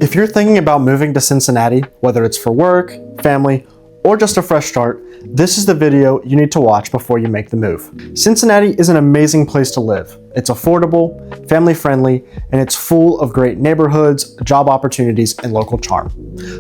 If you're thinking about moving to Cincinnati, whether it's for work, family, or just a fresh start, this is the video you need to watch before you make the move. Cincinnati is an amazing place to live. It's affordable, family-friendly, and it's full of great neighborhoods, job opportunities, and local charm.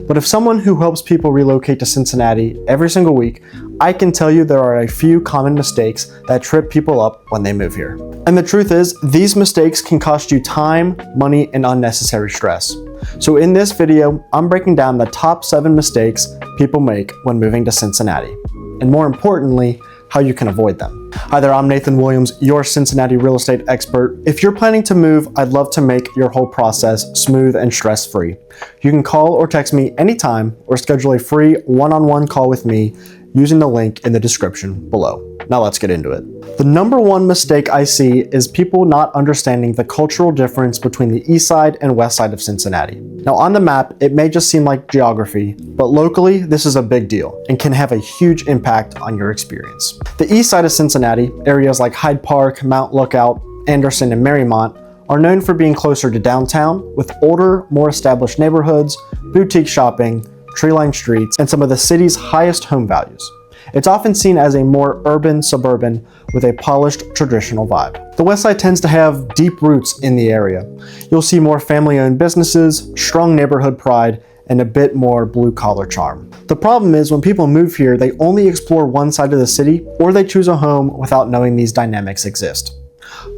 But if someone who helps people relocate to Cincinnati every single week, I can tell you there are a few common mistakes that trip people up when they move here. And the truth is, these mistakes can cost you time, money, and unnecessary stress. So in this video, I'm breaking down the top 7 mistakes people make when moving to Cincinnati, and more importantly, how you can avoid them. Hi there, I'm Nathan Williams, your Cincinnati real estate expert. If you're planning to move, I'd love to make your whole process smooth and stress-free. You can call or text me anytime or schedule a free one-on-one call with me using the link in the description below. Now let's get into it. The number one mistake I see is people not understanding the cultural difference between the east side and west side of Cincinnati. Now on the map, it may just seem like geography, but locally, this is a big deal and can have a huge impact on your experience. The east side of Cincinnati, areas like Hyde Park, Mount Lookout, Anderson, and Marymount, are known for being closer to downtown with older, more established neighborhoods, boutique shopping, tree-lined streets, and some of the city's highest home values. It's often seen as a more urban suburban with a polished traditional vibe. The west side tends to have deep roots in the area. You'll see more family-owned businesses, strong neighborhood pride, and a bit more blue-collar charm. The problem is when people move here, they only explore one side of the city or they choose a home without knowing these dynamics exist.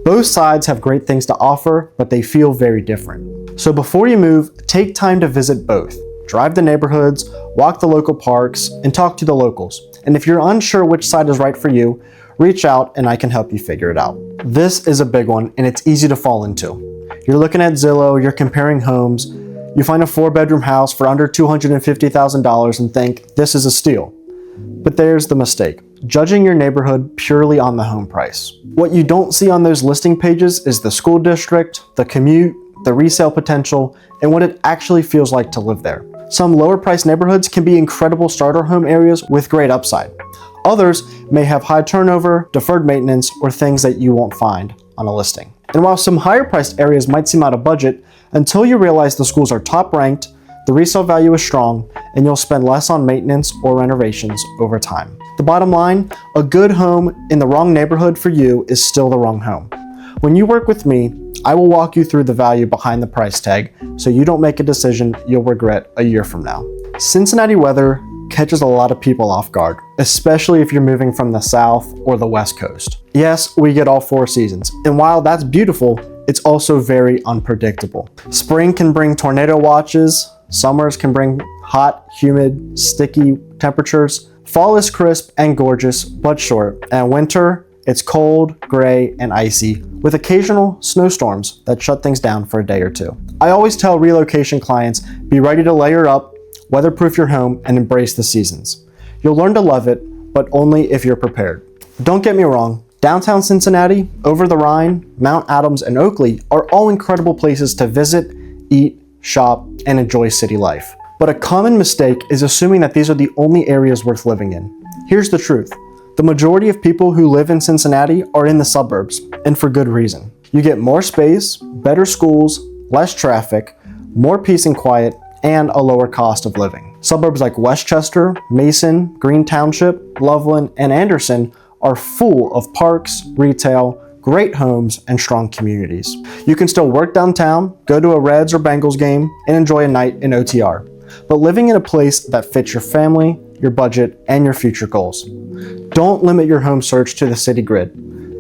Both sides have great things to offer, but they feel very different. So before you move, take time to visit both. Drive the neighborhoods, walk the local parks, and talk to the locals. And if you're unsure which side is right for you, reach out and I can help you figure it out. This is a big one and it's easy to fall into. You're looking at Zillow, you're comparing homes, you find a 4-bedroom house for under $250,000 and think this is a steal. But there's the mistake, judging your neighborhood purely on the home price. What you don't see on those listing pages is the school district, the commute, the resale potential, and what it actually feels like to live there. Some lower priced neighborhoods can be incredible starter home areas with great upside. Others may have high turnover, deferred maintenance, or things that you won't find on a listing. And while some higher priced areas might seem out of budget, until you realize the schools are top ranked, the resale value is strong, and you'll spend less on maintenance or renovations over time. The bottom line, a good home in the wrong neighborhood for you is still the wrong home. When you work with me, I will walk you through the value behind the price tag so you don't make a decision you'll regret a year from now. Cincinnati weather catches a lot of people off guard, especially if you're moving from the south or the west coast. Yes, we get all 4 seasons, and while that's beautiful, it's also very unpredictable. Spring can bring tornado watches, summers can bring hot, humid, sticky temperatures, fall is crisp and gorgeous but short, and winter, it's cold, gray, and icy, with occasional snowstorms that shut things down for a day or two. I always tell relocation clients, be ready to layer up, weatherproof your home, and embrace the seasons. You'll learn to love it, but only if you're prepared. Don't get me wrong, downtown Cincinnati, over the Rhine, Mount Adams, and Oakley are all incredible places to visit, eat, shop, and enjoy city life. But a common mistake is assuming that these are the only areas worth living in. Here's the truth. The majority of people who live in Cincinnati are in the suburbs, and for good reason. You get more space, better schools, less traffic, more peace and quiet, and a lower cost of living. Suburbs like Westchester, Mason, Green Township, Loveland, and Anderson are full of parks, retail, great homes, and strong communities. You can still work downtown, go to a Reds or Bengals game, and enjoy a night in OTR. But living in a place that fits your family, your budget, and your future goals. Don't limit your home search to the city grid.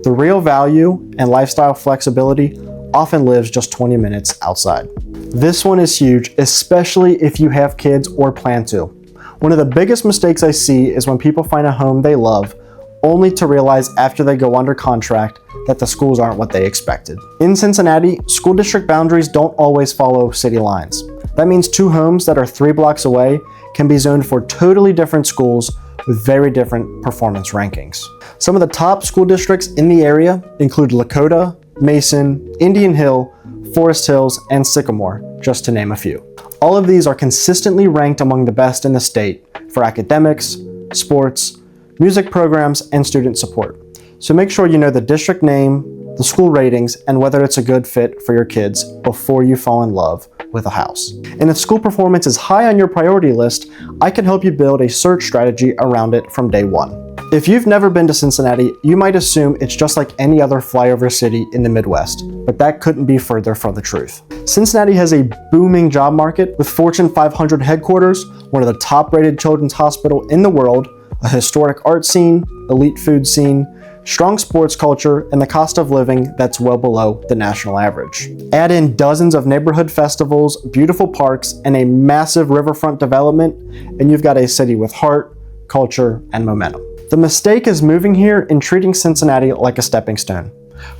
The real value and lifestyle flexibility often lives just 20 minutes outside. This one is huge, especially if you have kids or plan to. One of the biggest mistakes I see is when people find a home they love, only to realize after they go under contract that the schools aren't what they expected. In Cincinnati, school district boundaries don't always follow city lines. That means 2 homes that are 3 blocks away can be zoned for totally different schools with very different performance rankings. Some of the top school districts in the area include Lakota, Mason, Indian Hill, Forest Hills, and Sycamore, just to name a few. All of these are consistently ranked among the best in the state for academics, sports, music programs, and student support. So make sure you know the district name, the school ratings, and whether it's a good fit for your kids before you fall in love with a house. And if school performance is high on your priority list, I can help you build a search strategy around it from day one. If you've never been to Cincinnati, you might assume it's just like any other flyover city in the Midwest, but that couldn't be further from the truth. Cincinnati has a booming job market with Fortune 500 headquarters, one of the top-rated children's hospitals in the world, a historic art scene, elite food scene, strong sports culture, and the cost of living that's well below the national average. Add in dozens of neighborhood festivals, beautiful parks, and a massive riverfront development, and you've got a city with heart, culture, and momentum. The mistake is moving here and treating Cincinnati like a stepping stone.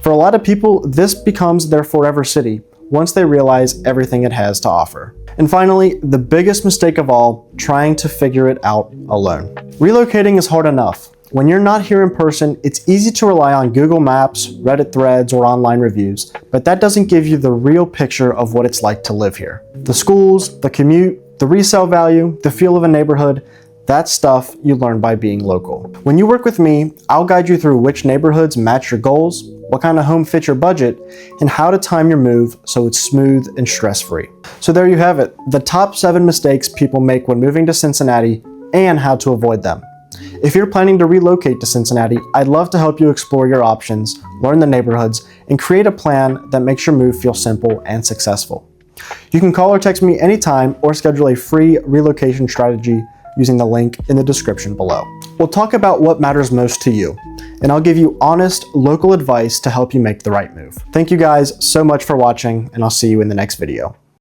For a lot of people, this becomes their forever city once they realize everything it has to offer. And finally, the biggest mistake of all, trying to figure it out alone. Relocating is hard enough. When you're not here in person, it's easy to rely on Google Maps, Reddit threads, or online reviews, but that doesn't give you the real picture of what it's like to live here. The schools, the commute, the resale value, the feel of a neighborhood, that's stuff you learn by being local. When you work with me, I'll guide you through which neighborhoods match your goals, what kind of home fits your budget, and how to time your move so it's smooth and stress-free. So there you have it, the top 7 mistakes people make when moving to Cincinnati and how to avoid them. If you're planning to relocate to Cincinnati, I'd love to help you explore your options, learn the neighborhoods, and create a plan that makes your move feel simple and successful. You can call or text me anytime or schedule a free relocation strategy using the link in the description below. We'll talk about what matters most to you, and I'll give you honest, local advice to help you make the right move. Thank you guys so much for watching, and I'll see you in the next video.